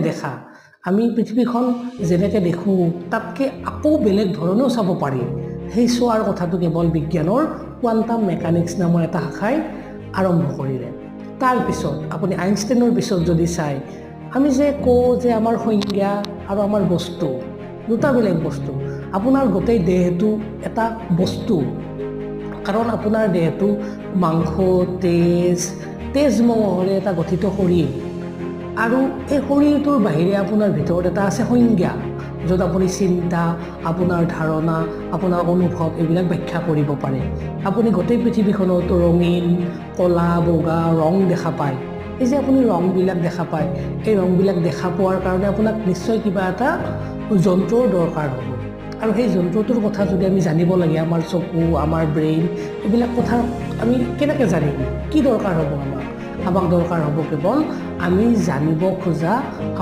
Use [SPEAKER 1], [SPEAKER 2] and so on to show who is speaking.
[SPEAKER 1] দেখা আমি পৃথিৱীখন যেনেকৈ দেখোঁ তাতকৈ আকৌ বেলেগ ধৰণেও চাব পাৰি। সেই চোৱাৰ কথাটো কেৱল বিজ্ঞানৰ কোৱাণ্টাম মেকানিক্স নামৰ এটা শাখাই আৰম্ভ কৰিলে। তাৰপিছত আপুনি আইনষ্টাইনৰ পিছত যদি চাই, আমি যে কওঁ যে আমাৰ সংজ্ঞা আৰু আমাৰ বস্তু দুটা বেলেগ বস্তু। আপোনাৰ গোটেই দেহটো এটা বস্তু, কাৰণ আপোনাৰ দেহটো মাংস, তেজ-মঙহেৰে এটা গঠিত শৰীৰ, আৰু এই শৰীৰটোৰ বাহিৰে আপোনাৰ ভিতৰত এটা আছে সংজ্ঞা, য'ত আপুনি চিন্তা, আপোনাৰ ধাৰণা, আপোনাৰ অনুভৱ এইবিলাক ব্যাখ্যা কৰিব পাৰে। আপুনি গোটেই পৃথিৱীখনত ৰঙীন, ক'লা, বগা ৰং দেখা পায়। এই যে আপুনি ৰংবিলাক দেখা পায়, এই ৰংবিলাক দেখা পোৱাৰ কাৰণে আপোনাক নিশ্চয় কিবা এটা যন্ত্ৰৰ দৰকাৰ হ'ব। আৰু সেই যন্ত্ৰটোৰ কথা যদি আমি জানিব লাগে, আমাৰ চকু, আমাৰ ব্ৰেইন, এইবিলাক কথা আমি কেনেকৈ জানিম? কি দৰকাৰ হ'ব আমাক দৰকাৰ হ'ব কেৱল আমি জানিব খোজা